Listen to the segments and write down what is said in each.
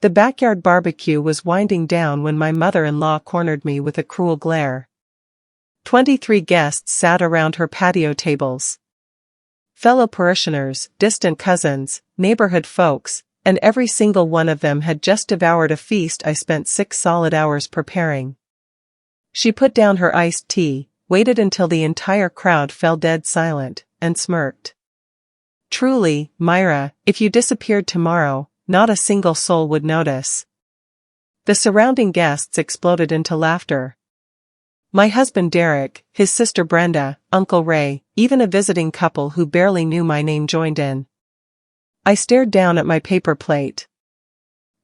The backyard barbecue was winding down when my mother-in-law cornered me with a cruel glare. 23 guests sat around her patio tables. Fellow parishioners, distant cousins, neighborhood folks, and every single one of them had just devoured a feast I spent 6 solid hours preparing. She put down her iced tea, waited until the entire crowd fell dead silent, and smirked. Truly, Myra, if you disappeared tomorrow, not a single soul would notice. The surrounding guests exploded into laughter. My husband Derek, his sister Brenda, Uncle Ray, even a visiting couple who barely knew my name joined in. I stared down at my paper plate.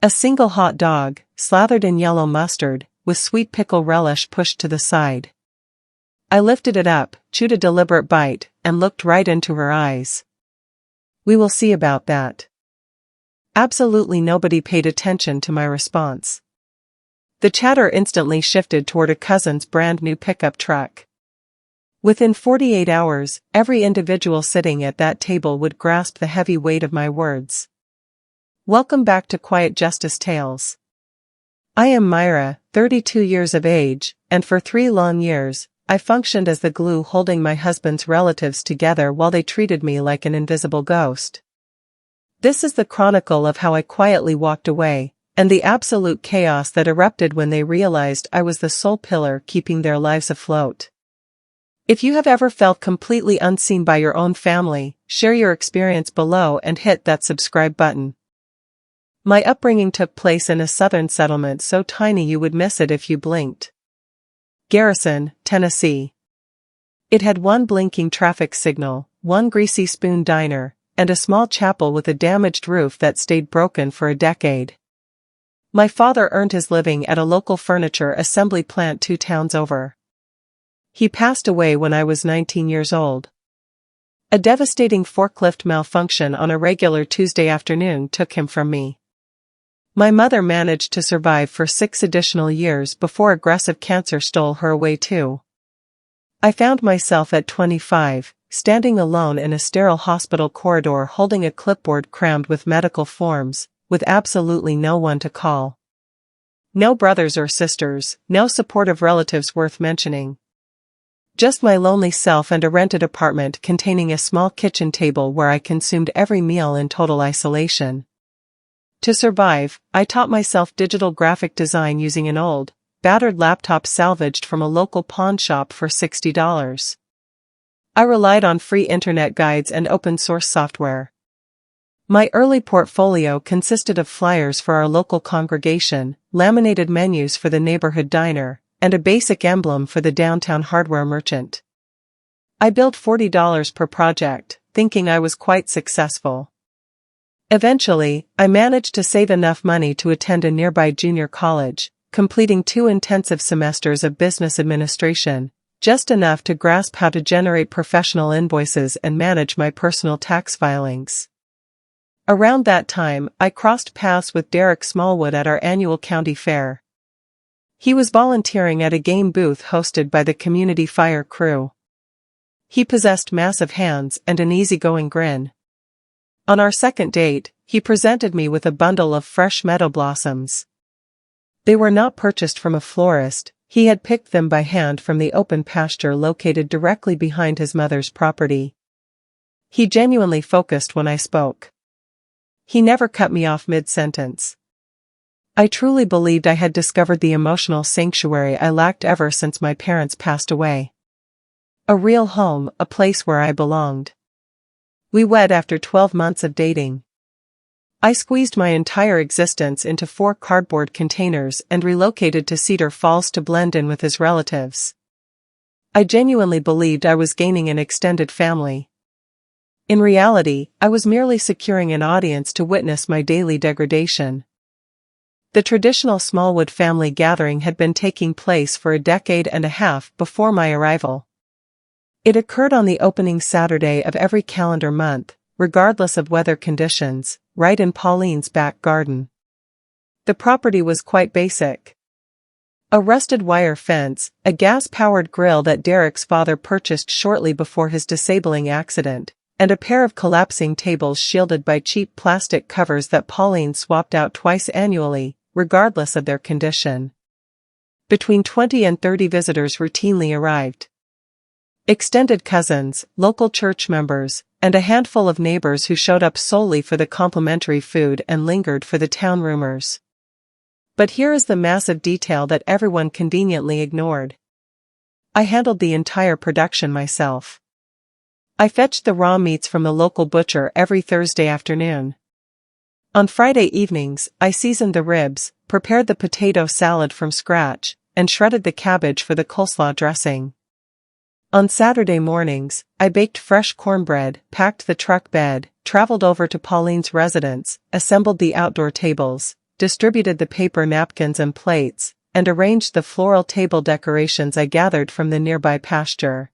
A single hot dog, slathered in yellow mustard, with sweet pickle relish pushed to the side. I lifted it up, chewed a deliberate bite, and looked right into her eyes. We will see about that. Absolutely nobody paid attention to my response. The chatter instantly shifted toward a cousin's brand new pickup truck. Within 48 hours, every individual sitting at that table would grasp the heavy weight of my words. Welcome back to Quiet Justice Tales. I am Myra, 32 years of age, and for 3 long years, I functioned as the glue holding my husband's relatives together while they treated me like an invisible ghost. This is the chronicle of how I quietly walked away, and the absolute chaos that erupted when they realized I was the sole pillar keeping their lives afloat. If you have ever felt completely unseen by your own family, share your experience below and hit that subscribe button. My upbringing took place in a southern settlement so tiny you would miss it if you blinked. Garrison, Tennessee. It had one blinking traffic signal, one greasy spoon diner, and a small chapel with a damaged roof that stayed broken for a decade. My father earned his living at a local furniture assembly plant 2 towns over. He passed away when I was 19 years old. A devastating forklift malfunction on a regular Tuesday afternoon took him from me. My mother managed to survive for 6 additional years before aggressive cancer stole her away too. I found myself at 25, standing alone in a sterile hospital corridor holding a clipboard crammed with medical forms, with absolutely no one to call. No brothers or sisters, no supportive relatives worth mentioning. Just my lonely self and a rented apartment containing a small kitchen table where I consumed every meal in total isolation. To survive, I taught myself digital graphic design using an old, battered laptop salvaged from a local pawn shop for $60. I relied on free internet guides and open-source software. My early portfolio consisted of flyers for our local congregation, laminated menus for the neighborhood diner, and a basic emblem for the downtown hardware merchant. I billed $40 per project, thinking I was quite successful. Eventually, I managed to save enough money to attend a nearby junior college, completing 2 intensive semesters of business administration, just enough to grasp how to generate professional invoices and manage my personal tax filings. Around that time, I crossed paths with Derek Smallwood at our annual county fair. He was volunteering at a game booth hosted by the community fire crew. He possessed massive hands and an easygoing grin. On our second date, he presented me with a bundle of fresh meadow blossoms. They were not purchased from a florist, he had picked them by hand from the open pasture located directly behind his mother's property. He genuinely focused when I spoke. He never cut me off mid-sentence. I truly believed I had discovered the emotional sanctuary I lacked ever since my parents passed away. A real home, a place where I belonged. We wed after 12 months of dating. I squeezed my entire existence into 4 cardboard containers and relocated to Cedar Falls to blend in with his relatives. I genuinely believed I was gaining an extended family. In reality, I was merely securing an audience to witness my daily degradation. The traditional Smallwood family gathering had been taking place for a decade and a half before my arrival. It occurred on the opening Saturday of every calendar month, regardless of weather conditions, right in Pauline's back garden. The property was quite basic. A rusted wire fence, a gas-powered grill that Derek's father purchased shortly before his disabling accident, and a pair of collapsing tables shielded by cheap plastic covers that Pauline swapped out twice annually, regardless of their condition. Between 20 and 30 visitors routinely arrived. Extended cousins, local church members, and a handful of neighbors who showed up solely for the complimentary food and lingered for the town rumors. But here is the massive detail that everyone conveniently ignored. I handled the entire production myself. I fetched the raw meats from the local butcher every Thursday afternoon. On Friday evenings, I seasoned the ribs, prepared the potato salad from scratch, and shredded the cabbage for the coleslaw dressing. On Saturday mornings, I baked fresh cornbread, packed the truck bed, traveled over to Pauline's residence, assembled the outdoor tables, distributed the paper napkins and plates, and arranged the floral table decorations I gathered from the nearby pasture.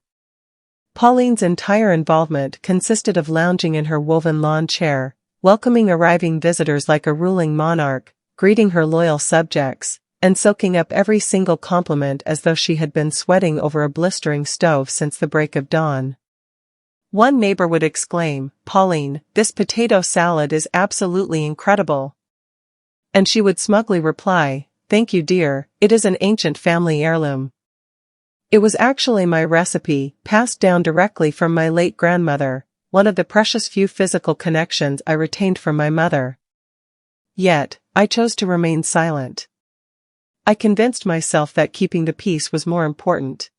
Pauline's entire involvement consisted of lounging in her woven lawn chair, welcoming arriving visitors like a ruling monarch, greeting her loyal subjects, and soaking up every single compliment as though she had been sweating over a blistering stove since the break of dawn. One neighbor would exclaim, "Pauline, this potato salad is absolutely incredible." And she would smugly reply, "Thank you, dear, it is an ancient family heirloom." It was actually my recipe, passed down directly from my late grandmother, one of the precious few physical connections I retained from my mother. Yet, I chose to remain silent. I convinced myself that keeping the peace was more important.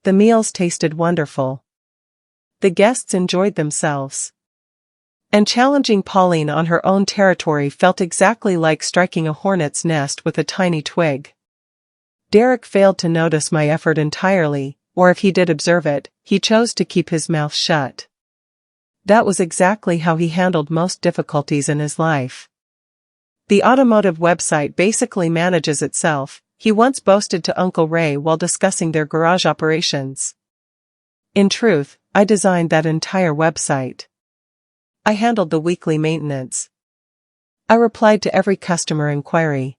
The meals tasted wonderful. The guests enjoyed themselves. And challenging Pauline on her own territory felt exactly like striking a hornet's nest with a tiny twig. Derek failed to notice my effort entirely, or if he did observe it, he chose to keep his mouth shut. That was exactly how he handled most difficulties in his life. The automotive website basically manages itself, he once boasted to Uncle Ray while discussing their garage operations. In truth, I designed that entire website. I handled the weekly maintenance. I replied to every customer inquiry.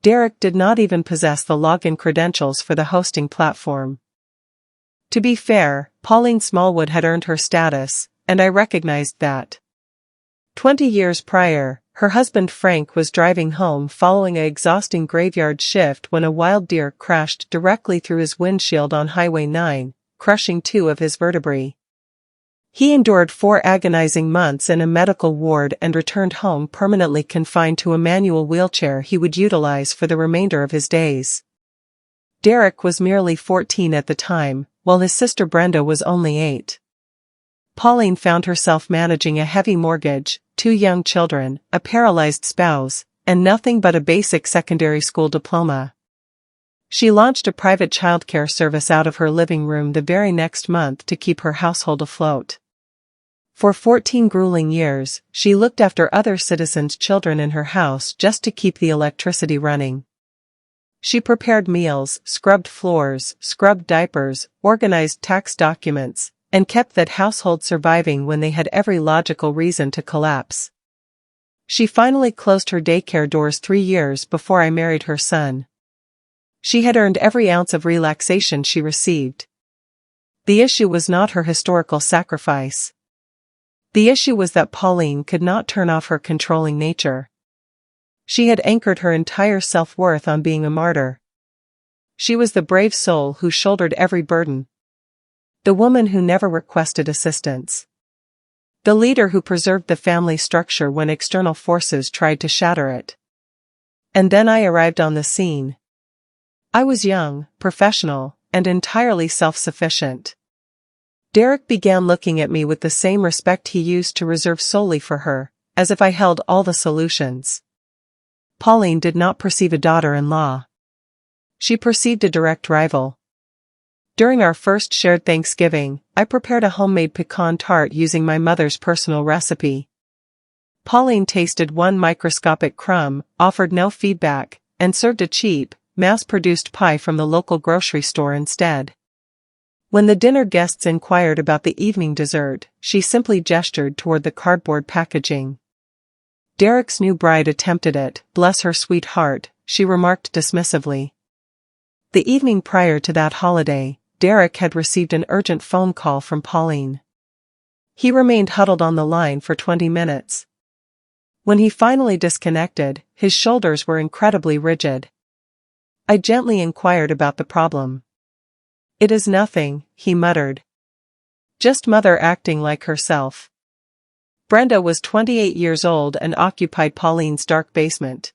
Derek did not even possess the login credentials for the hosting platform. To be fair, Pauline Smallwood had earned her status, and I recognized that. 20 years prior, her husband Frank was driving home following an exhausting graveyard shift when a wild deer crashed directly through his windshield on Highway 9, crushing 2 of his vertebrae. He endured 4 agonizing months in a medical ward and returned home permanently confined to a manual wheelchair he would utilize for the remainder of his days. Derek was merely 14 at the time, while his sister Brenda was only 8. Pauline found herself managing a heavy mortgage, 2 young children, a paralyzed spouse, and nothing but a basic secondary school diploma. She launched a private childcare service out of her living room the very next month to keep her household afloat. For 14 grueling years, she looked after other citizens' children in her house just to keep the electricity running. She prepared meals, scrubbed floors, scrubbed diapers, organized tax documents, and kept that household surviving when they had every logical reason to collapse. She finally closed her daycare doors 3 years before I married her son. She had earned every ounce of relaxation she received. The issue was not her historical sacrifice. The issue was that Pauline could not turn off her controlling nature. She had anchored her entire self-worth on being a martyr. She was the brave soul who shouldered every burden. The woman who never requested assistance. The leader who preserved the family structure when external forces tried to shatter it. And then I arrived on the scene. I was young, professional, and entirely self-sufficient. Derek began looking at me with the same respect he used to reserve solely for her, as if I held all the solutions. Pauline did not perceive a daughter-in-law. She perceived a direct rival. During our first shared Thanksgiving, I prepared a homemade pecan tart using my mother's personal recipe. Pauline tasted one microscopic crumb, offered no feedback, and served a cheap, mass-produced pie from the local grocery store instead. When the dinner guests inquired about the evening dessert, she simply gestured toward the cardboard packaging. Derek's new bride attempted it, bless her sweet heart, she remarked dismissively. The evening prior to that holiday, Derek had received an urgent phone call from Pauline. He remained huddled on the line for 20 minutes. When he finally disconnected, his shoulders were incredibly rigid. I gently inquired about the problem. "It is nothing," he muttered. "Just mother acting like herself." Brenda was 28 years old and occupied Pauline's dark basement.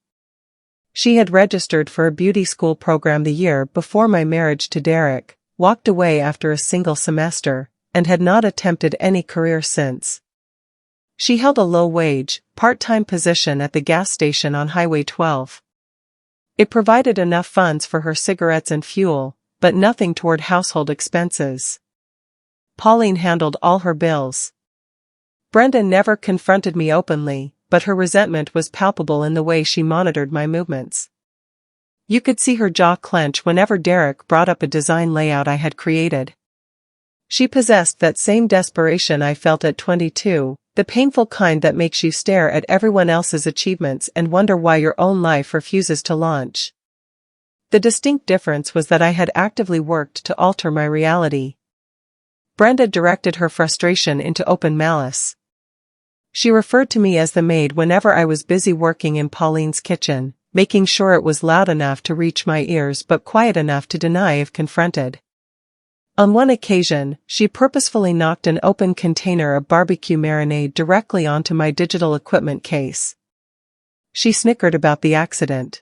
She had registered for a beauty school program the year before my marriage to Derek, walked away after a single semester, and had not attempted any career since. She held a low-wage, part-time position at the gas station on Highway 12. It provided enough funds for her cigarettes and fuel, but nothing toward household expenses. Pauline handled all her bills. Brenda never confronted me openly, but her resentment was palpable in the way she monitored my movements. You could see her jaw clench whenever Derek brought up a design layout I had created. She possessed that same desperation I felt at 22, the painful kind that makes you stare at everyone else's achievements and wonder why your own life refuses to launch. The distinct difference was that I had actively worked to alter my reality. Brenda directed her frustration into open malice. She referred to me as the maid whenever I was busy working in Pauline's kitchen, making sure it was loud enough to reach my ears but quiet enough to deny if confronted. On one occasion, she purposefully knocked an open container of barbecue marinade directly onto my digital equipment case. She snickered about the accident.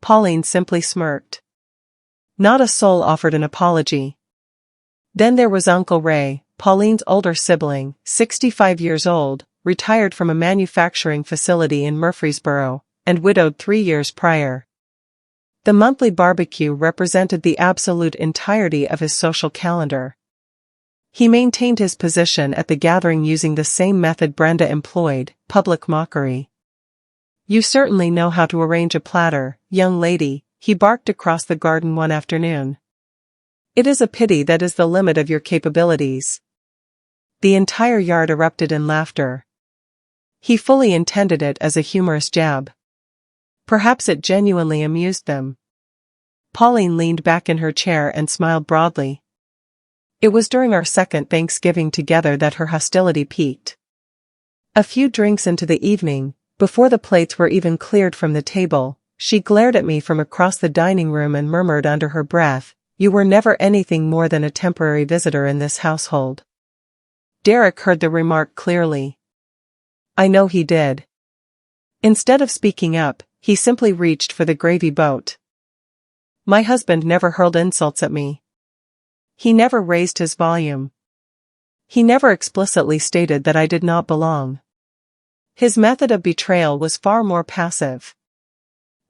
Pauline simply smirked. Not a soul offered an apology. Then there was Uncle Ray, Pauline's older sibling, 65 years old, retired from a manufacturing facility in Murfreesboro, and widowed 3 years prior. The monthly barbecue represented the absolute entirety of his social calendar. He maintained his position at the gathering using the same method Brenda employed, public mockery. "You certainly know how to arrange a platter, young lady," he barked across the garden one afternoon. "It is a pity that is the limit of your capabilities." The entire yard erupted in laughter. He fully intended it as a humorous jab. Perhaps it genuinely amused them. Pauline leaned back in her chair and smiled broadly. It was during our second Thanksgiving together that her hostility peaked. A few drinks into the evening, before the plates were even cleared from the table, she glared at me from across the dining room and murmured under her breath, "You were never anything more than a temporary visitor in this household." Derek heard the remark clearly. I know he did. Instead of speaking up, he simply reached for the gravy boat. My husband never hurled insults at me. He never raised his volume. He never explicitly stated that I did not belong. His method of betrayal was far more passive.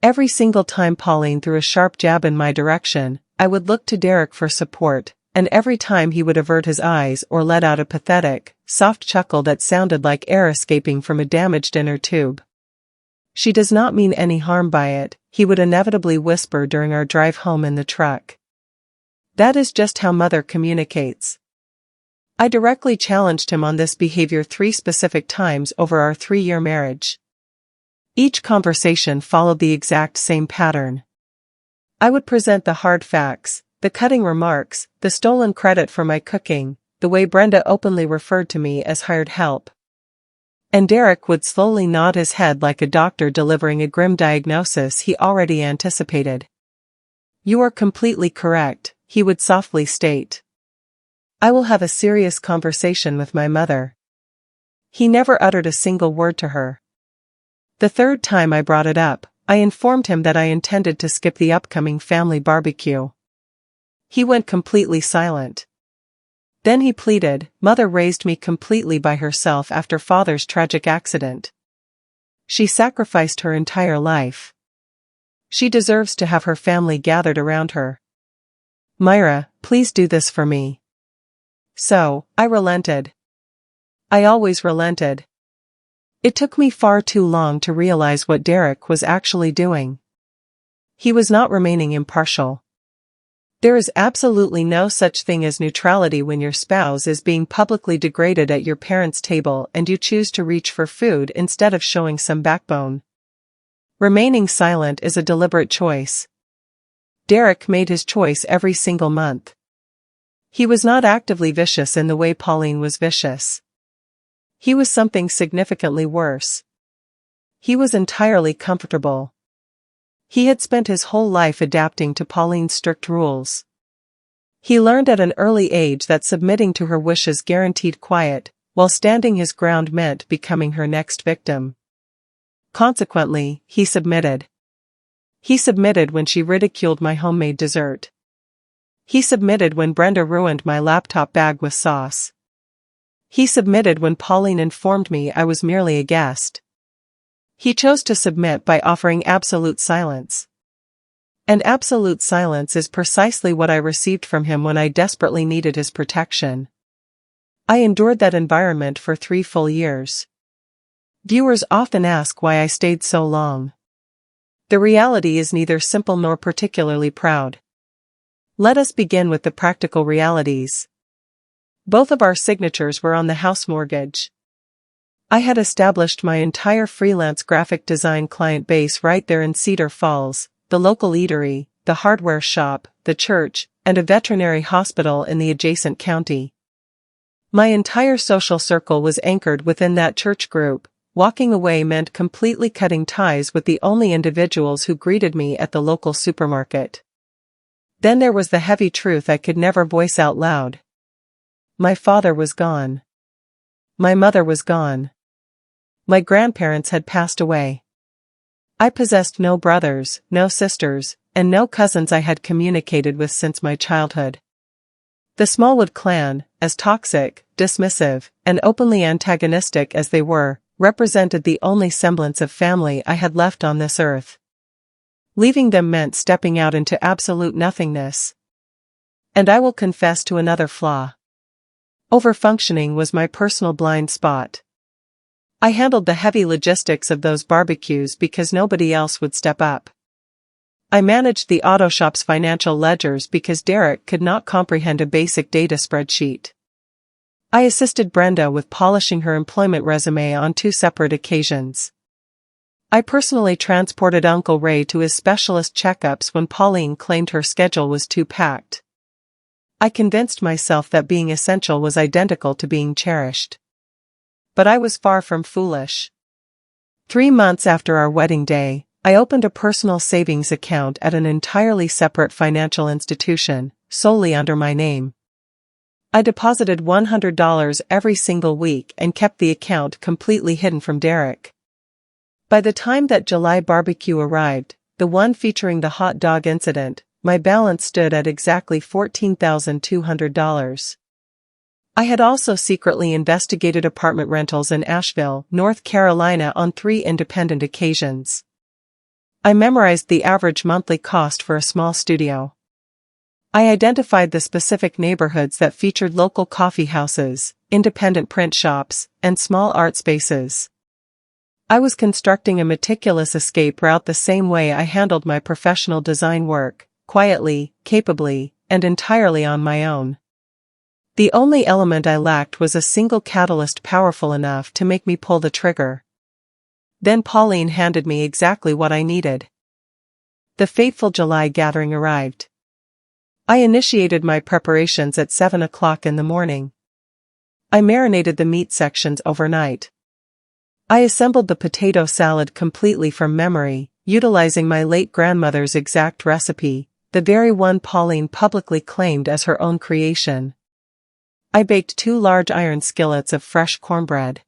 Every single time Pauline threw a sharp jab in my direction, I would look to Derek for support, and every time he would avert his eyes or let out a pathetic, soft chuckle that sounded like air escaping from a damaged inner tube. "She does not mean any harm by it," he would inevitably whisper during our drive home in the truck. That is just how mother communicates. I directly challenged him on this behavior 3 specific times over our 3-year marriage. Each conversation followed the exact same pattern. I would present the hard facts, the cutting remarks, the stolen credit for my cooking, the way Brenda openly referred to me as hired help. And Derek would slowly nod his head like a doctor delivering a grim diagnosis he already anticipated. "You are completely correct," he would softly state. "I will have a serious conversation with my mother." He never uttered a single word to her. The 3rd time I brought it up, I informed him that I intended to skip the upcoming family barbecue. He went completely silent. Then he pleaded, "Mother raised me completely by herself after father's tragic accident. She sacrificed her entire life. She deserves to have her family gathered around her. Myra, please do this for me." So, I relented. I always relented. It took me far too long to realize what Derek was actually doing. He was not remaining impartial. There is absolutely no such thing as neutrality when your spouse is being publicly degraded at your parents' table and you choose to reach for food instead of showing some backbone. Remaining silent is a deliberate choice. Derek made his choice every single month. He was not actively vicious in the way Pauline was vicious. He was something significantly worse. He was entirely comfortable. He had spent his whole life adapting to Pauline's strict rules. He learned at an early age that submitting to her wishes guaranteed quiet, while standing his ground meant becoming her next victim. Consequently, he submitted. He submitted when she ridiculed my homemade dessert. He submitted when Brenda ruined my laptop bag with sauce. He submitted when Pauline informed me I was merely a guest. He chose to submit by offering absolute silence. And absolute silence is precisely what I received from him when I desperately needed his protection. I endured that environment for 3 full years. Viewers often ask why I stayed so long. The reality is neither simple nor particularly proud. Let us begin with the practical realities. Both of our signatures were on the house mortgage. I had established my entire freelance graphic design client base right there in Cedar Falls, the local eatery, the hardware shop, the church, and a veterinary hospital in the adjacent county. My entire social circle was anchored within that church group. Walking away meant completely cutting ties with the only individuals who greeted me at the local supermarket. Then there was the heavy truth I could never voice out loud. My father was gone. My mother was gone. My grandparents had passed away. I possessed no brothers, no sisters, and no cousins I had communicated with since my childhood. The Smallwood clan, as toxic, dismissive, and openly antagonistic as they were, represented the only semblance of family I had left on this earth. Leaving them meant stepping out into absolute nothingness. And I will confess to another flaw. Overfunctioning was my personal blind spot. I handled the heavy logistics of those barbecues because nobody else would step up. I managed the auto shop's financial ledgers because Derek could not comprehend a basic data spreadsheet. I assisted Brenda with polishing her employment resume on 2 separate occasions. I personally transported Uncle Ray to his specialist checkups when Pauline claimed her schedule was too packed. I convinced myself that being essential was identical to being cherished. But I was far from foolish. 3 months after our wedding day, I opened a personal savings account at an entirely separate financial institution, solely under my name. I deposited $100 every single week and kept the account completely hidden from Derek. By the time that July barbecue arrived, the one featuring the hot dog incident, my balance stood at exactly $14,200. I had also secretly investigated apartment rentals in Asheville, North Carolina on 3 independent occasions. I memorized the average monthly cost for a small studio. I identified the specific neighborhoods that featured local coffee houses, independent print shops, and small art spaces. I was constructing a meticulous escape route the same way I handled my professional design work, quietly, capably, and entirely on my own. The only element I lacked was a single catalyst powerful enough to make me pull the trigger. Then Pauline handed me exactly what I needed. The fateful July gathering arrived. I initiated my preparations at 7 o'clock in the morning. I marinated the meat sections overnight. I assembled the potato salad completely from memory, utilizing my late grandmother's exact recipe, the very one Pauline publicly claimed as her own creation. I baked 2 large iron skillets of fresh cornbread.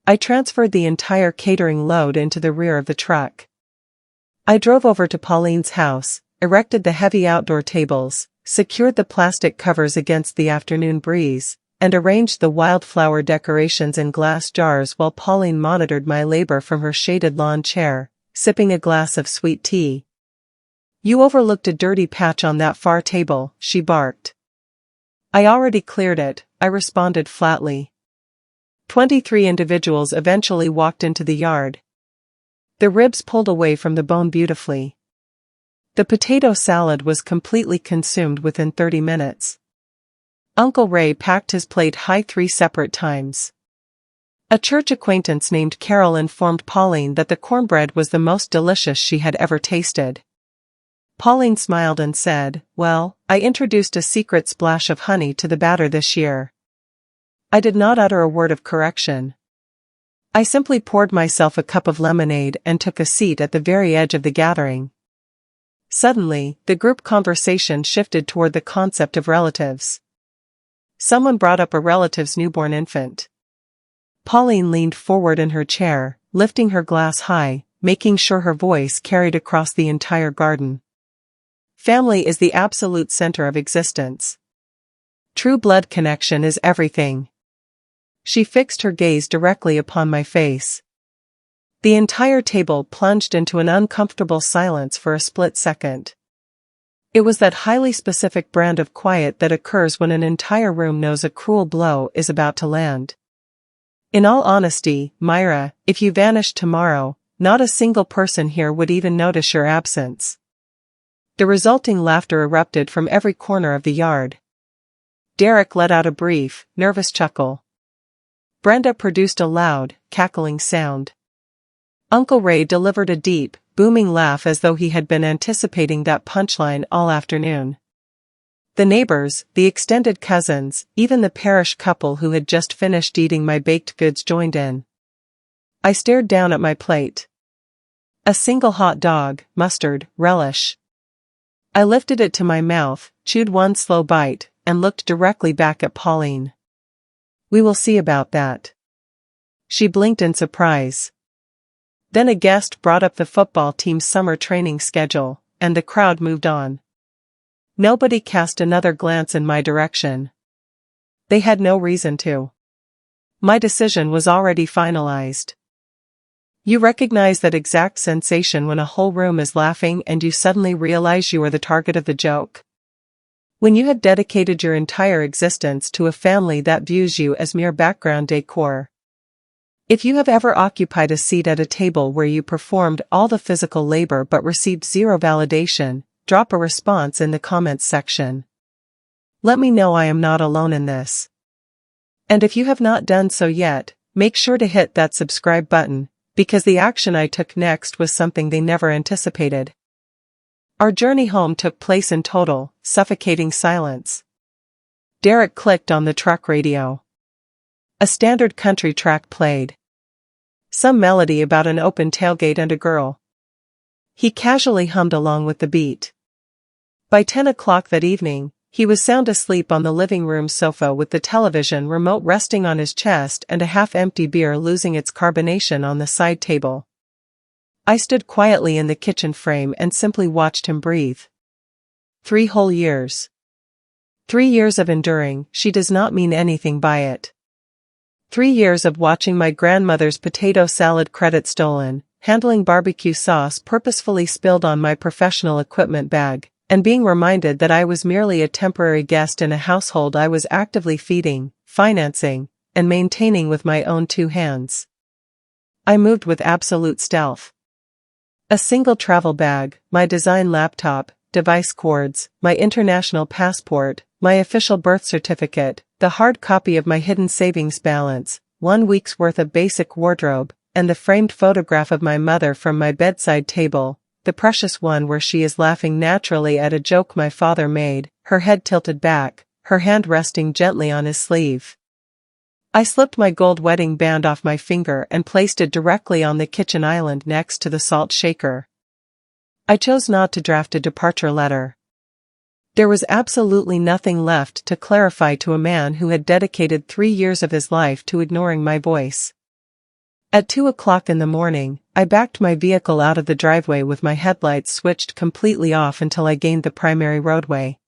I transferred the entire catering load into the rear of the truck. I drove over to Pauline's house, erected the heavy outdoor tables, secured the plastic covers against the afternoon breeze, and arranged the wildflower decorations in glass jars while Pauline monitored my labor from her shaded lawn chair, sipping a glass of sweet tea. "You overlooked a dirty patch on that far table," she barked. "I already cleared it," I responded flatly. 23 individuals eventually walked into the yard. The ribs pulled away from the bone beautifully. The potato salad was completely consumed within 30 minutes. Uncle Ray packed his plate high 3 separate times. A church acquaintance named Carol informed Pauline that the cornbread was the most delicious she had ever tasted. Pauline smiled and said, "Well, I introduced a secret splash of honey to the batter this year." I did not utter a word of correction. I simply poured myself a cup of lemonade and took a seat at the very edge of the gathering. Suddenly, the group conversation shifted toward the concept of relatives. Someone brought up a relative's newborn infant. Pauline leaned forward in her chair, lifting her glass high, making sure her voice carried across the entire garden. Family is the absolute center of existence. True blood connection is everything. She fixed her gaze directly upon my face. The entire table plunged into an uncomfortable silence for a split second. It was that highly specific brand of quiet that occurs when an entire room knows a cruel blow is about to land. In all honesty, Myra, if you vanished tomorrow, not a single person here would even notice your absence. The resulting laughter erupted from every corner of the yard. Derek let out a brief, nervous chuckle. Brenda produced a loud, cackling sound. Uncle Ray delivered a deep, booming laugh as though he had been anticipating that punchline all afternoon. The neighbors, the extended cousins, even the parish couple who had just finished eating my baked goods joined in. I stared down at my plate. A single hot dog, mustard, relish. I lifted it to my mouth, chewed one slow bite, and looked directly back at Pauline. We will see about that. She blinked in surprise. Then a guest brought up the football team's summer training schedule, and the crowd moved on. Nobody cast another glance in my direction. They had no reason to. My decision was already finalized. You recognize that exact sensation when a whole room is laughing and you suddenly realize you are the target of the joke? When you have dedicated your entire existence to a family that views you as mere background decor. If you have ever occupied a seat at a table where you performed all the physical labor but received zero validation, drop a response in the comments section. Let me know I am not alone in this. And if you have not done so yet, make sure to hit that subscribe button, because the action I took next was something they never anticipated. Our journey home took place in total, suffocating silence. Derek clicked on the truck radio. A standard country track played. Some melody about an open tailgate and a girl. He casually hummed along with the beat. By 10 o'clock that evening, he was sound asleep on the living room sofa with the television remote resting on his chest and a half-empty beer losing its carbonation on the side table. I stood quietly in the kitchen frame and simply watched him breathe. 3 whole years. 3 years of enduring, she does not mean anything by it. 3 years of watching my grandmother's potato salad credit stolen, handling barbecue sauce purposefully spilled on my professional equipment bag, and being reminded that I was merely a temporary guest in a household I was actively feeding, financing, and maintaining with my own 2 hands. I moved with absolute stealth. A single travel bag, my design laptop, device cords, my international passport, my official birth certificate, the hard copy of my hidden savings balance, 1 week's worth of basic wardrobe, and the framed photograph of my mother from my bedside table, the precious one where she is laughing naturally at a joke my father made, her head tilted back, her hand resting gently on his sleeve. I slipped my gold wedding band off my finger and placed it directly on the kitchen island next to the salt shaker. I chose not to draft a departure letter. There was absolutely nothing left to clarify to a man who had dedicated 3 years of his life to ignoring my voice. At 2 o'clock in the morning, I backed my vehicle out of the driveway with my headlights switched completely off until I gained the primary roadway.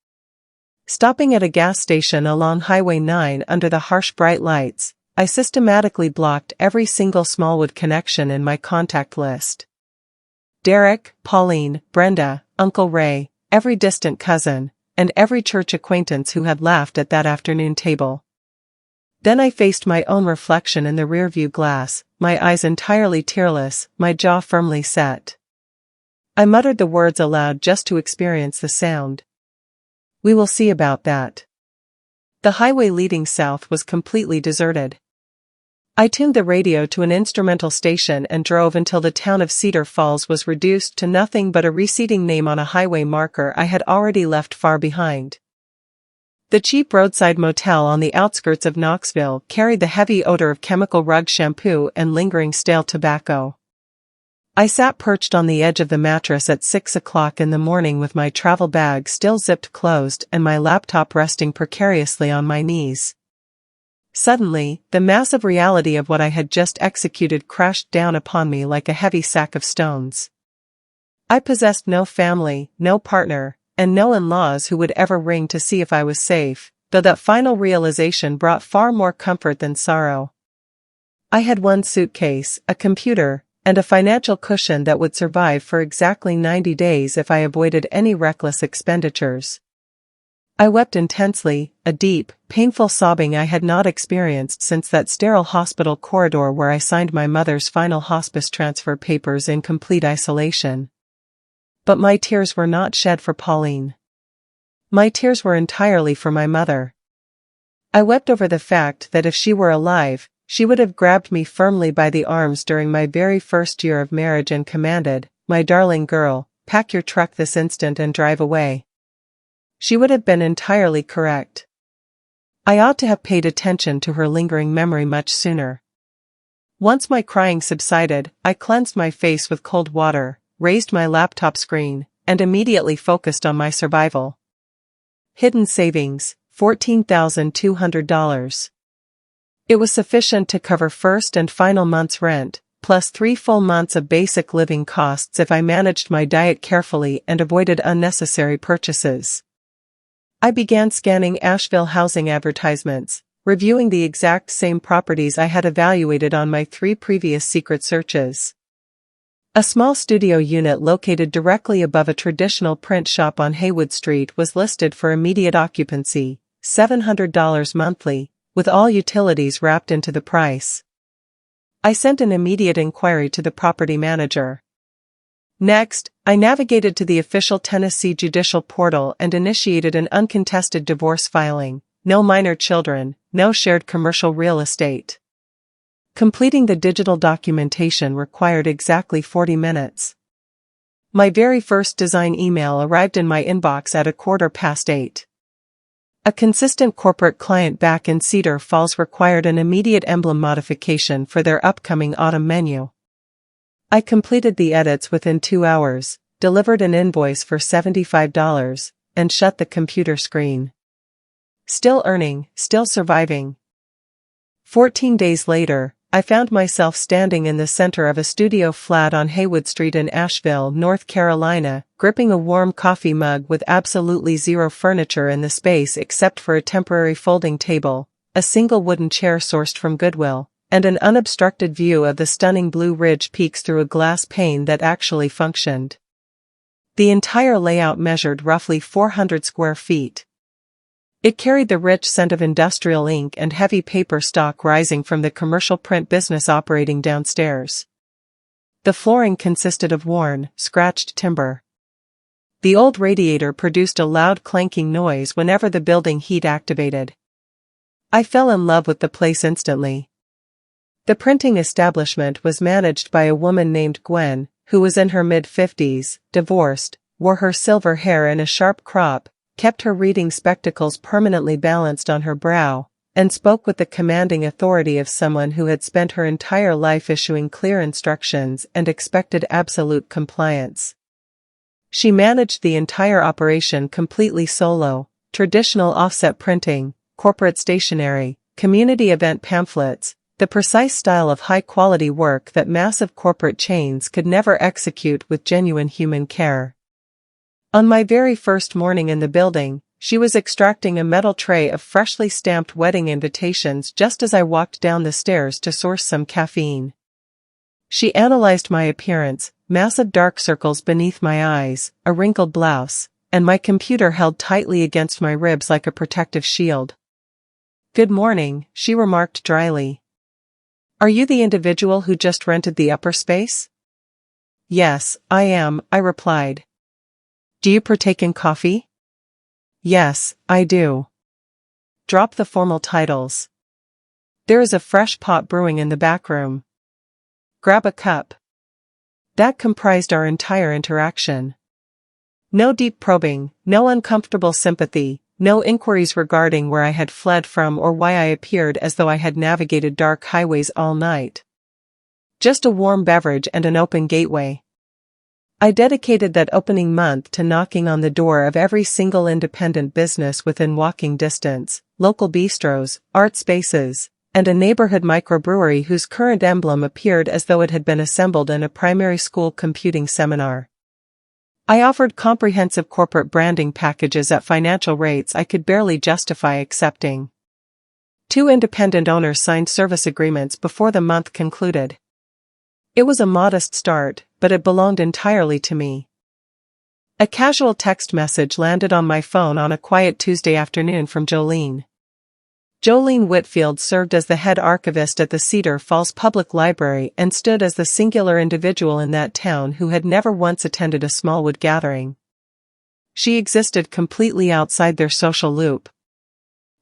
Stopping at a gas station along Highway 9 under the harsh bright lights, I systematically blocked every single Smallwood connection in my contact list. Derek, Pauline, Brenda, Uncle Ray, every distant cousin, and every church acquaintance who had laughed at that afternoon table. Then I faced my own reflection in the rearview glass, my eyes entirely tearless, my jaw firmly set. I muttered the words aloud just to experience the sound. We will see about that. The highway leading south was completely deserted. I tuned the radio to an instrumental station and drove until the town of Cedar Falls was reduced to nothing but a receding name on a highway marker I had already left far behind. The cheap roadside motel on the outskirts of Knoxville carried the heavy odor of chemical rug shampoo and lingering stale tobacco. I sat perched on the edge of the mattress at 6 o'clock in the morning with my travel bag still zipped closed and my laptop resting precariously on my knees. Suddenly, the massive reality of what I had just executed crashed down upon me like a heavy sack of stones. I possessed no family, no partner, and no in-laws who would ever ring to see if I was safe, though that final realization brought far more comfort than sorrow. I had one suitcase, a computer, and a financial cushion that would survive for exactly 90 days if I avoided any reckless expenditures. I wept intensely, a deep, painful sobbing I had not experienced since that sterile hospital corridor where I signed my mother's final hospice transfer papers in complete isolation. But my tears were not shed for Pauline. My tears were entirely for my mother. I wept over the fact that if she were alive, she would have grabbed me firmly by the arms during my very first year of marriage and commanded, "My darling girl, pack your truck this instant and drive away." She would have been entirely correct. I ought to have paid attention to her lingering memory much sooner. Once my crying subsided, I cleansed my face with cold water, raised my laptop screen, and immediately focused on my survival. Hidden savings, $14,200. It was sufficient to cover first and final month's rent, plus 3 full months of basic living costs if I managed my diet carefully and avoided unnecessary purchases. I began scanning Asheville housing advertisements, reviewing the exact same properties I had evaluated on my 3 previous secret searches. A small studio unit located directly above a traditional print shop on Haywood Street was listed for immediate occupancy, $700 monthly, with all utilities wrapped into the price. I sent an immediate inquiry to the property manager. Next, I navigated to the official Tennessee judicial portal and initiated an uncontested divorce filing, no minor children, no shared commercial real estate. Completing the digital documentation required exactly 40 minutes. My very first design email arrived in my inbox at 8:15. A consistent corporate client back in Cedar Falls required an immediate emblem modification for their upcoming autumn menu. I completed the edits within 2 hours, delivered an invoice for $75, and shut the computer screen. Still earning, still surviving. 14 days later, I found myself standing in the center of a studio flat on Haywood Street in Asheville, North Carolina, gripping a warm coffee mug with absolutely zero furniture in the space except for a temporary folding table, a single wooden chair sourced from Goodwill, and an unobstructed view of the stunning Blue Ridge peaks through a glass pane that actually functioned. The entire layout measured roughly 400 square feet. It carried the rich scent of industrial ink and heavy paper stock rising from the commercial print business operating downstairs. The flooring consisted of worn, scratched timber. The old radiator produced a loud clanking noise whenever the building heat activated. I fell in love with the place instantly. The printing establishment was managed by a woman named Gwen, who was in her mid-50s, divorced, wore her silver hair in a sharp crop, kept her reading spectacles permanently balanced on her brow, and spoke with the commanding authority of someone who had spent her entire life issuing clear instructions and expected absolute compliance. She managed the entire operation completely solo: traditional offset printing, corporate stationery, community event pamphlets, the precise style of high-quality work that massive corporate chains could never execute with genuine human care. On my very first morning in the building, she was extracting a metal tray of freshly stamped wedding invitations just as I walked down the stairs to source some caffeine. She analyzed my appearance, massive dark circles beneath my eyes, a wrinkled blouse, and my computer held tightly against my ribs like a protective shield. "Good morning," she remarked dryly. "Are you the individual who just rented the upper space?" "Yes, I am," I replied. "Do you partake in coffee?" "Yes, I do." "Drop the formal titles. There is a fresh pot brewing in the back room. Grab a cup." That comprised our entire interaction. No deep probing, no uncomfortable sympathy, No inquiries regarding where I had fled from or why I appeared as though I had navigated dark highways all night. Just a warm beverage and an open gateway. I dedicated that opening month to knocking on the door of every single independent business within walking distance, local bistros, art spaces, and a neighborhood microbrewery whose current emblem appeared as though it had been assembled in a primary school computing seminar. I offered comprehensive corporate branding packages at financial rates I could barely justify accepting. 2 independent owners signed service agreements before the month concluded. It was a modest start, but it belonged entirely to me. A casual text message landed on my phone on a quiet Tuesday afternoon from Jolene. Jolene Whitfield served as the head archivist at the Cedar Falls Public Library and stood as the singular individual in that town who had never once attended a Smallwood gathering. She existed completely outside their social loop.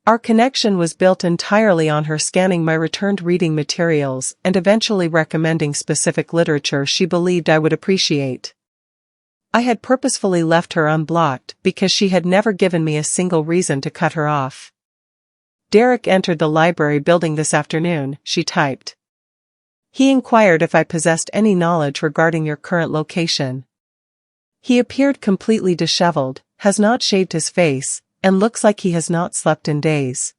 Our connection was built entirely on her scanning my returned reading materials and eventually recommending specific literature she believed I would appreciate. I had purposefully left her unblocked because she had never given me a single reason to cut her off. Derek entered the library building this afternoon, she typed. He inquired if I possessed any knowledge regarding your current location. He appeared completely disheveled, has not shaved his face, and looks like he has not slept in days.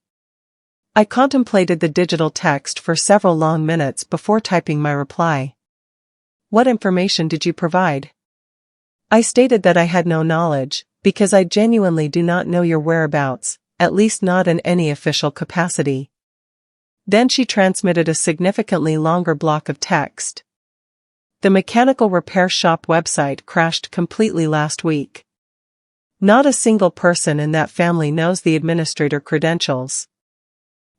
I contemplated the digital text for several long minutes before typing my reply. What information did you provide? I stated that I had no knowledge, because I genuinely do not know your whereabouts, at least not in any official capacity. Then she transmitted a significantly longer block of text. The mechanical repair shop website crashed completely last week. Not a single person in that family knows the administrator credentials.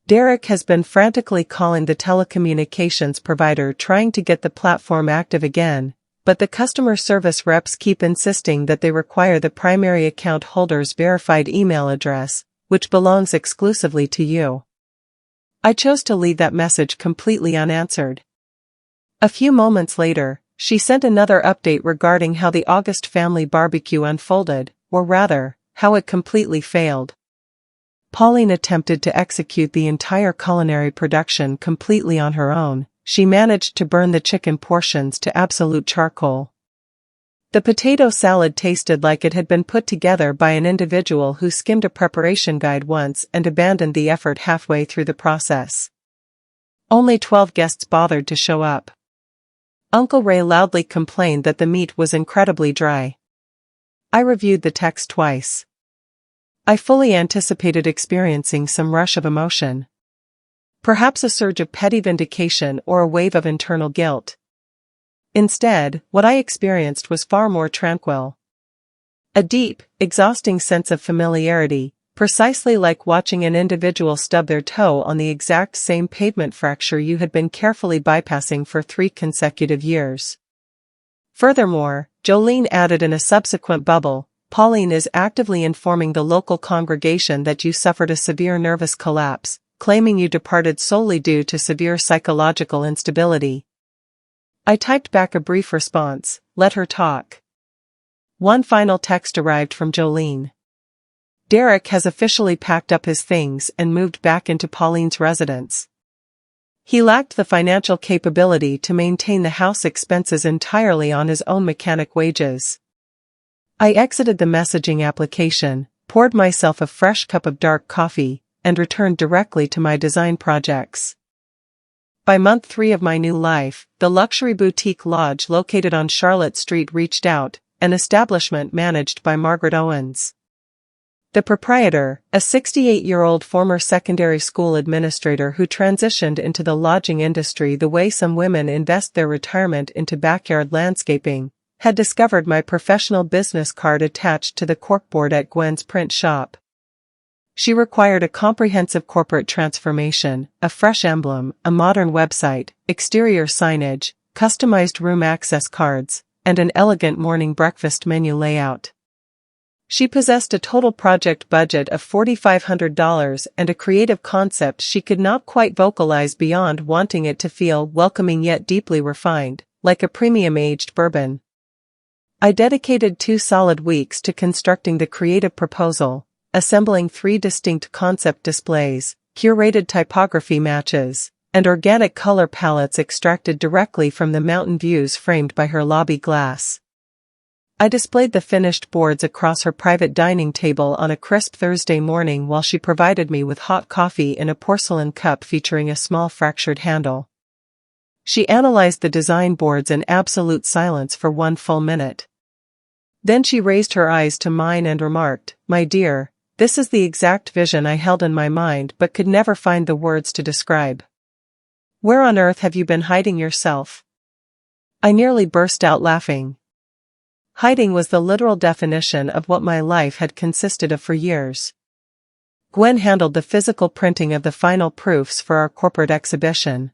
Derek has been frantically calling the telecommunications provider trying to get the platform active again, but the customer service reps keep insisting that they require the primary account holder's verified email address, which belongs exclusively to you. I chose to leave that message completely unanswered. A few moments later, she sent another update regarding how the August family barbecue unfolded, or rather, how it completely failed. Pauline attempted to execute the entire culinary production completely on her own. She managed to burn the chicken portions to absolute charcoal. The potato salad tasted like it had been put together by an individual who skimmed a preparation guide once and abandoned the effort halfway through the process. Only 12 guests bothered to show up. Uncle Ray loudly complained that the meat was incredibly dry. I reviewed the text twice. I fully anticipated experiencing some rush of emotion. Perhaps a surge of petty vindication or a wave of internal guilt. Instead, what I experienced was far more tranquil. A deep, exhausting sense of familiarity, precisely like watching an individual stub their toe on the exact same pavement fracture you had been carefully bypassing for 3 consecutive years. Furthermore, Jolene added in a subsequent bubble, Pauline is actively informing the local congregation that you suffered a severe nervous collapse, claiming you departed solely due to severe psychological instability. I typed back a brief response, let her talk. One final text arrived from Jolene. Derek has officially packed up his things and moved back into Pauline's residence. He lacked the financial capability to maintain the house expenses entirely on his own mechanic wages. I exited the messaging application, poured myself a fresh cup of dark coffee, and returned directly to my design projects. By month 3 of my new life, the luxury boutique lodge located on Charlotte Street reached out, an establishment managed by Margaret Owens. The proprietor, a 68-year-old former secondary school administrator who transitioned into the lodging industry the way some women invest their retirement into backyard landscaping, had discovered my professional business card attached to the corkboard at Gwen's print shop. She required a comprehensive corporate transformation, a fresh emblem, a modern website, exterior signage, customized room access cards, and an elegant morning breakfast menu layout. She possessed a total project budget of $4,500 and a creative concept she could not quite vocalize beyond wanting it to feel welcoming yet deeply refined, like a premium-aged bourbon. I dedicated 2 solid weeks to constructing the creative proposal, assembling 3 distinct concept displays, curated typography matches, and organic color palettes extracted directly from the mountain views framed by her lobby glass. I displayed the finished boards across her private dining table on a crisp Thursday morning while she provided me with hot coffee in a porcelain cup featuring a small fractured handle. She analyzed the design boards in absolute silence for 1 full minute. Then she raised her eyes to mine and remarked, "My dear, this is the exact vision I held in my mind but could never find the words to describe. Where on earth have you been hiding yourself?" I nearly burst out laughing. Hiding was the literal definition of what my life had consisted of for years. Gwen handled the physical printing of the final proofs for our corporate exhibition.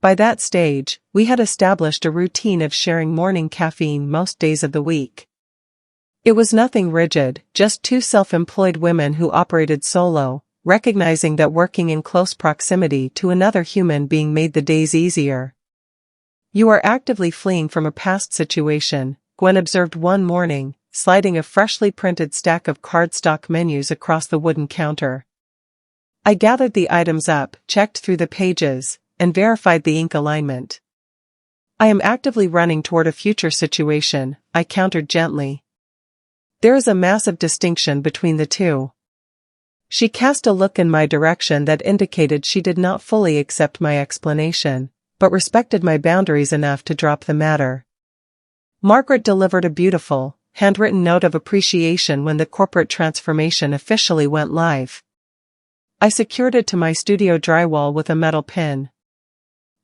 By that stage, we had established a routine of sharing morning caffeine most days of the week. It was nothing rigid, just 2 self-employed women who operated solo, recognizing that working in close proximity to another human being made the days easier. "You are actively fleeing from a past situation," Gwen observed one morning, sliding a freshly printed stack of cardstock menus across the wooden counter. I gathered the items up, checked through the pages, and verified the ink alignment. "I am actively running toward a future situation," I countered gently. "There is a massive distinction between the two." She cast a look in my direction that indicated she did not fully accept my explanation, but respected my boundaries enough to drop the matter. Margaret delivered a beautiful, handwritten note of appreciation when the corporate transformation officially went live. I secured it to my studio drywall with a metal pin.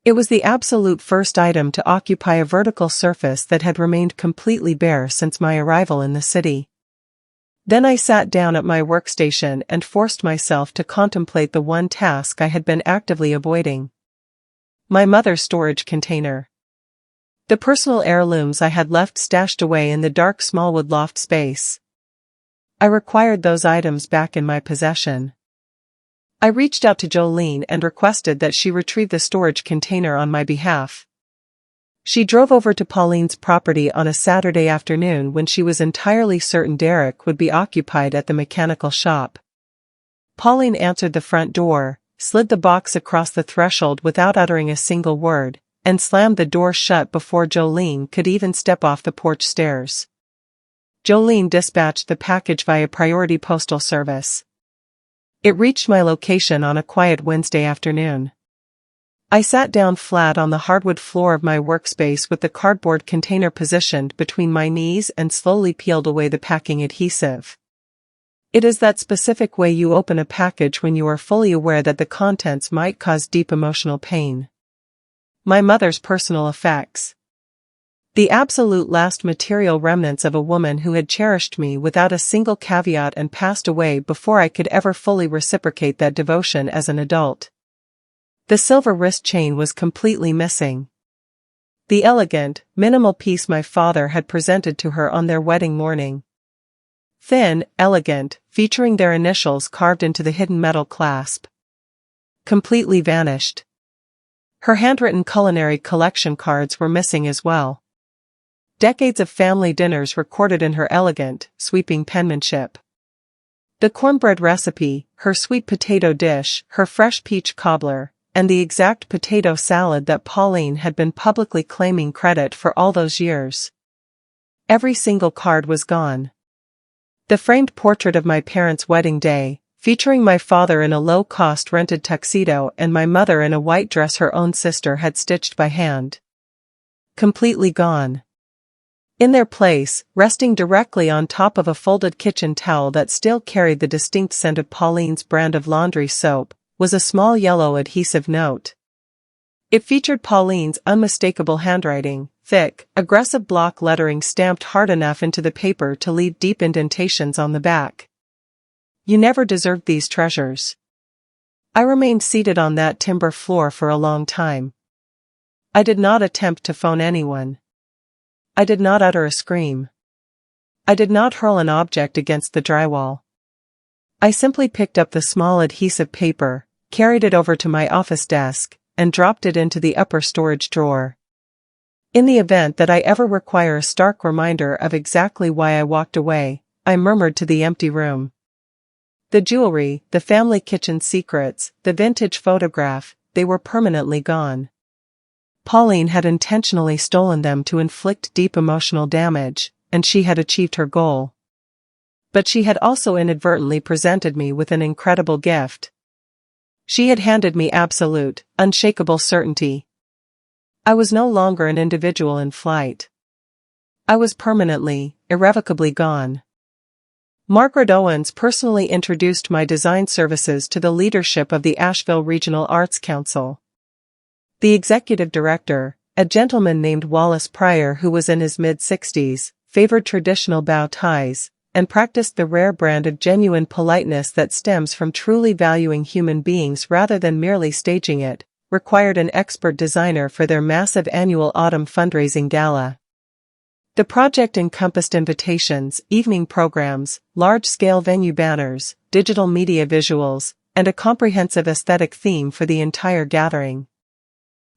It was the absolute first item to occupy a vertical surface that had remained completely bare since my arrival in the city. Then I sat down at my workstation and forced myself to contemplate the one task I had been actively avoiding. My mother's storage container. The personal heirlooms I had left stashed away in the dark Smallwood loft space. I required those items back in my possession. I reached out to Jolene and requested that she retrieve the storage container on my behalf. She drove over to Pauline's property on a Saturday afternoon when she was entirely certain Derek would be occupied at the mechanical shop. Pauline answered the front door, slid the box across the threshold without uttering a single word, and slammed the door shut before Jolene could even step off the porch stairs. Jolene dispatched the package via priority postal service. It reached my location on a quiet Wednesday afternoon. I sat down flat on the hardwood floor of my workspace with the cardboard container positioned between my knees and slowly peeled away the packing adhesive. It is that specific way you open a package when you are fully aware that the contents might cause deep emotional pain. My mother's personal effects. The absolute last material remnants of a woman who had cherished me without a single caveat and passed away before I could ever fully reciprocate that devotion as an adult. The silver wrist chain was completely missing. The elegant, minimal piece my father had presented to her on their wedding morning. Thin, elegant, featuring their initials carved into the hidden metal clasp. Completely vanished. Her handwritten culinary collection cards were missing as well. Decades of family dinners recorded in her elegant, sweeping penmanship. The cornbread recipe, her sweet potato dish, her fresh peach cobbler, and the exact potato salad that Pauline had been publicly claiming credit for all those years. Every single card was gone. The framed portrait of my parents' wedding day, featuring my father in a low-cost rented tuxedo and my mother in a white dress her own sister had stitched by hand. Completely gone. In their place, resting directly on top of a folded kitchen towel that still carried the distinct scent of Pauline's brand of laundry soap, was a small yellow adhesive note. It featured Pauline's unmistakable handwriting, thick, aggressive block lettering stamped hard enough into the paper to leave deep indentations on the back. "You never deserved these treasures." I remained seated on that timber floor for a long time. I did not attempt to phone anyone. I did not utter a scream. I did not hurl an object against the drywall. I simply picked up the small adhesive paper, carried it over to my office desk, and dropped it into the upper storage drawer. In the event that I ever require a stark reminder of exactly why I walked away, I murmured to the empty room. The jewelry, the family kitchen secrets, the vintage photograph, they were permanently gone. Pauline had intentionally stolen them to inflict deep emotional damage, and she had achieved her goal. But she had also inadvertently presented me with an incredible gift. She had handed me absolute, unshakable certainty. I was no longer an individual in flight. I was permanently, irrevocably gone. Margaret Owens personally introduced my design services to the leadership of the Asheville Regional Arts Council. The executive director, a gentleman named Wallace Pryor who was in his mid-60s, favored traditional bow ties, and practiced the rare brand of genuine politeness that stems from truly valuing human beings rather than merely staging it, required an expert designer for their massive annual autumn fundraising gala. The project encompassed invitations, evening programs, large-scale venue banners, digital media visuals, and a comprehensive aesthetic theme for the entire gathering.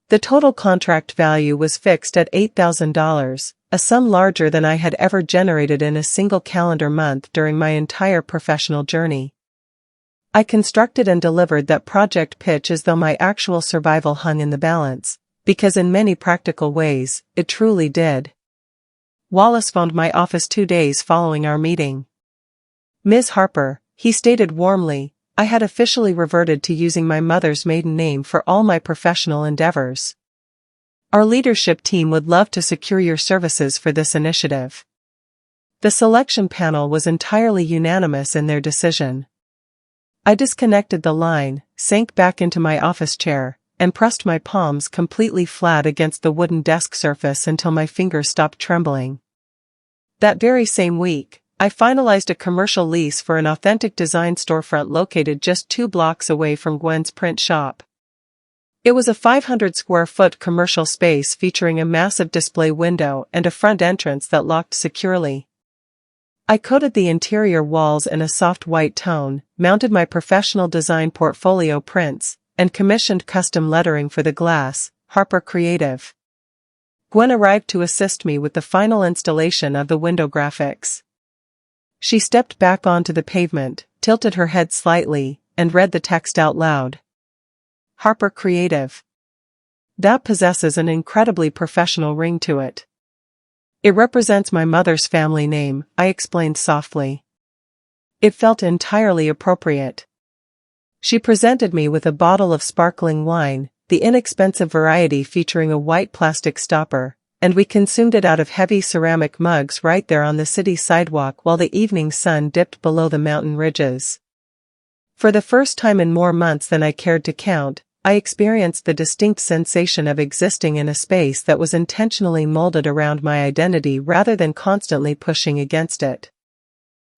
The total contract value was fixed at $8,000, a sum larger than I had ever generated in a single calendar month during my entire professional journey. I constructed and delivered that project pitch as though my actual survival hung in the balance, because in many practical ways, it truly did. Wallace phoned my office 2 days following our meeting. "Ms. Harper," he stated warmly, "I had officially reverted to using my mother's maiden name for all my professional endeavors. Our leadership team would love to secure your services for this initiative." The selection panel was entirely unanimous in their decision. I disconnected the line, sank back into my office chair, and pressed my palms completely flat against the wooden desk surface until my fingers stopped trembling. That very same week, I finalized a commercial lease for an authentic design storefront located just 2 blocks away from Gwen's print shop. It was a 500-square-foot commercial space featuring a massive display window and a front entrance that locked securely. I coated the interior walls in a soft white tone, mounted my professional design portfolio prints, and commissioned custom lettering for the glass, Harper Creative. Gwen arrived to assist me with the final installation of the window graphics. She stepped back onto the pavement, tilted her head slightly, and read the text out loud. Harper Creative. That possesses an incredibly professional ring to it. It represents my mother's family name, I explained softly. It felt entirely appropriate. She presented me with a bottle of sparkling wine, the inexpensive variety featuring a white plastic stopper, and we consumed it out of heavy ceramic mugs right there on the city sidewalk while the evening sun dipped below the mountain ridges. For the first time in more months than I cared to count, I experienced the distinct sensation of existing in a space that was intentionally molded around my identity rather than constantly pushing against it.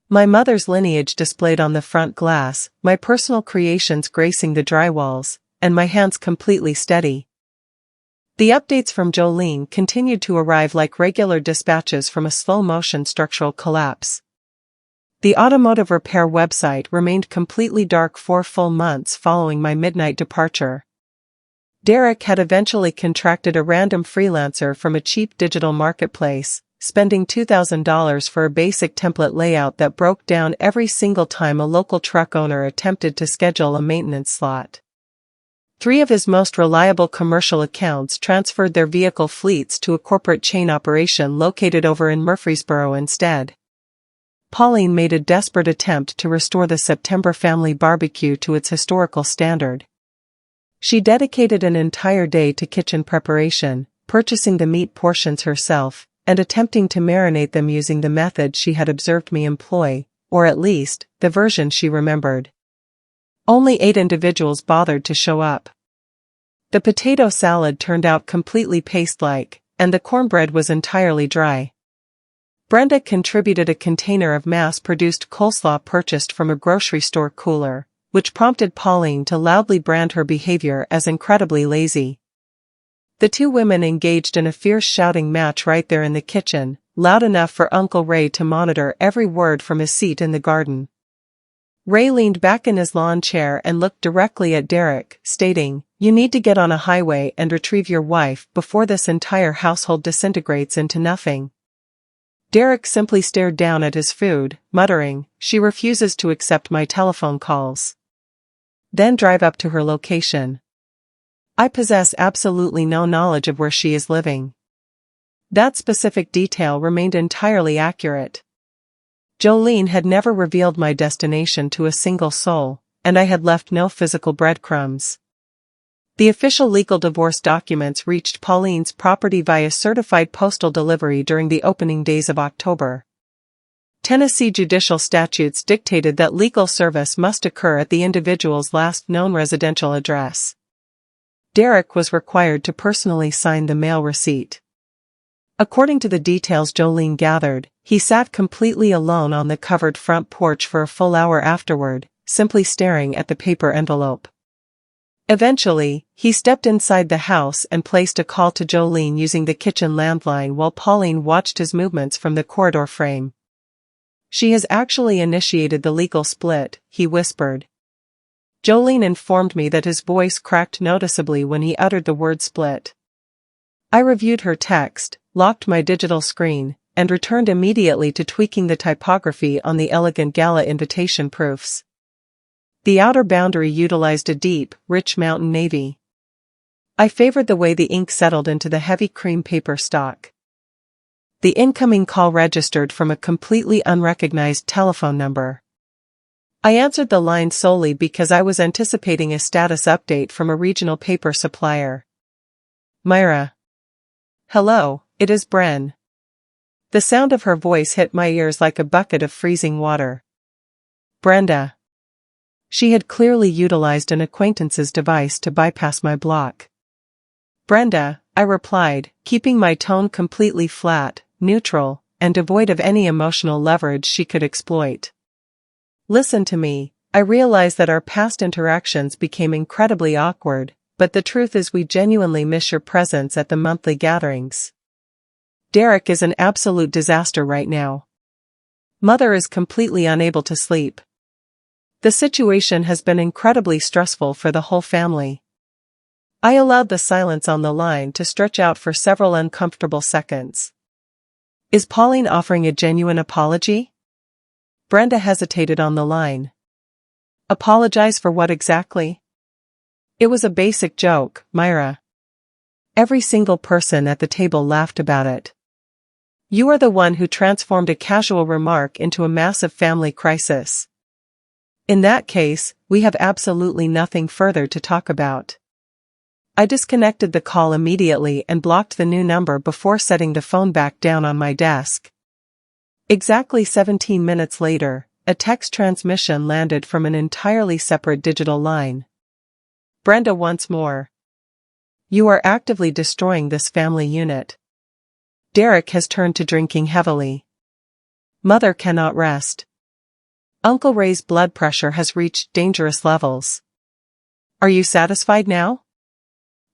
My mother's lineage displayed on the front glass, my personal creations gracing the drywalls, and my hands completely steady. The updates from Jolene continued to arrive like regular dispatches from a slow-motion structural collapse. The automotive repair website remained completely dark 4 full months following my midnight departure. Derek had eventually contracted a random freelancer from a cheap digital marketplace, spending $2,000 for a basic template layout that broke down every single time a local truck owner attempted to schedule a maintenance slot. 3 of his most reliable commercial accounts transferred their vehicle fleets to a corporate chain operation located over in Murfreesboro instead. Pauline made a desperate attempt to restore the September family barbecue to its historical standard. She dedicated an entire day to kitchen preparation, purchasing the meat portions herself, and attempting to marinate them using the method she had observed me employ, or at least, the version she remembered. Only 8 individuals bothered to show up. The potato salad turned out completely paste-like, and the cornbread was entirely dry. Brenda contributed a container of mass-produced coleslaw purchased from a grocery store cooler, which prompted Pauline to loudly brand her behavior as incredibly lazy. The 2 women engaged in a fierce shouting match right there in the kitchen, loud enough for Uncle Ray to monitor every word from his seat in the garden. Ray leaned back in his lawn chair and looked directly at Derek, stating, "You need to get on a highway and retrieve your wife before this entire household disintegrates into nothing." Derek simply stared down at his food, muttering, "She refuses to accept my telephone calls." Then drive up to her location. I possess absolutely no knowledge of where she is living. That specific detail remained entirely accurate. Jolene had never revealed my destination to a single soul, and I had left no physical breadcrumbs. The official legal divorce documents reached Pauline's property via certified postal delivery during the opening days of October. Tennessee judicial statutes dictated that legal service must occur at the individual's last known residential address. Derek was required to personally sign the mail receipt. According to the details Jolene gathered, he sat completely alone on the covered front porch for a full hour afterward, simply staring at the paper envelope. Eventually, he stepped inside the house and placed a call to Jolene using the kitchen landline while Pauline watched his movements from the corridor frame. "She has actually initiated the legal split," he whispered. Jolene informed me that his voice cracked noticeably when he uttered the word split. I reviewed her text, locked my digital screen, and returned immediately to tweaking the typography on the elegant gala invitation proofs. The outer boundary utilized a deep, rich mountain navy. I favored the way the ink settled into the heavy cream paper stock. The incoming call registered from a completely unrecognized telephone number. I answered the line solely because I was anticipating a status update from a regional paper supplier. "Myra." "Hello, it is Bren." The sound of her voice hit my ears like a bucket of freezing water. "Brenda." She had clearly utilized an acquaintance's device to bypass my block. "Brenda," I replied, keeping my tone completely flat, neutral, and devoid of any emotional leverage she could exploit. "Listen to me, I realize that our past interactions became incredibly awkward, but the truth is we genuinely miss your presence at the monthly gatherings. Derek is an absolute disaster right now. Mother is completely unable to sleep. The situation has been incredibly stressful for the whole family." I allowed the silence on the line to stretch out for several uncomfortable seconds. "Is Pauline offering a genuine apology?" Brenda hesitated on the line. "Apologize for what exactly?" "It was a basic joke, Myra." Every single person at the table laughed about it. "You are the one who transformed a casual remark into a massive family crisis. In that case, we have absolutely nothing further to talk about." I disconnected the call immediately and blocked the new number before setting the phone back down on my desk. Exactly 17 minutes later, a text transmission landed from an entirely separate digital line. "Brenda once more. You are actively destroying this family unit. Derek has turned to drinking heavily. Mother cannot rest. Uncle Ray's blood pressure has reached dangerous levels. Are you satisfied now?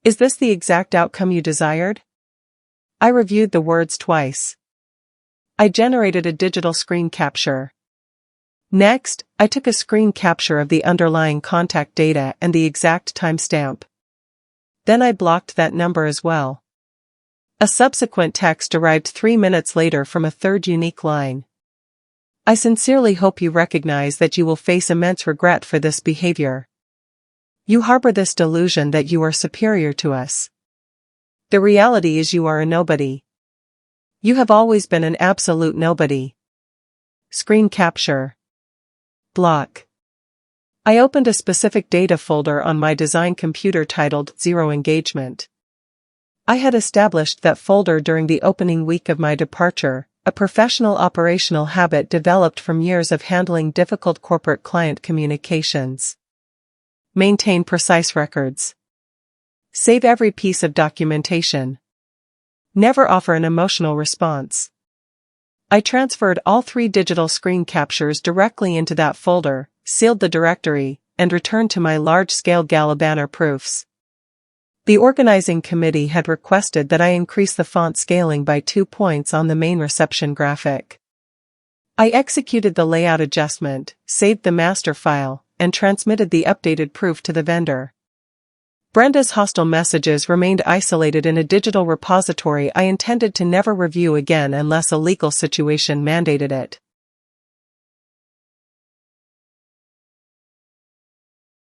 Is this the exact outcome you desired?" I reviewed the words twice. I generated a digital screen capture. Next, I took a screen capture of the underlying contact data and the exact timestamp. Then I blocked that number as well. A subsequent text arrived 3 minutes later from a third unique line. "I sincerely hope you recognize that you will face immense regret for this behavior. You harbor this delusion that you are superior to us. The reality is you are a nobody. You have always been an absolute nobody." Screen capture. Block. I opened a specific data folder on my design computer titled Zero Engagement. I had established that folder during the opening week of my departure, a professional operational habit developed from years of handling difficult corporate client communications. Maintain precise records. Save every piece of documentation. Never offer an emotional response. I transferred all 3 digital screen captures directly into that folder, sealed the directory, and returned to my large-scale gala banner proofs. The organizing committee had requested that I increase the font scaling by 2 points on the main reception graphic. I executed the layout adjustment, saved the master file, and transmitted the updated proof to the vendor. Brenda's hostile messages remained isolated in a digital repository I intended to never review again unless a legal situation mandated it.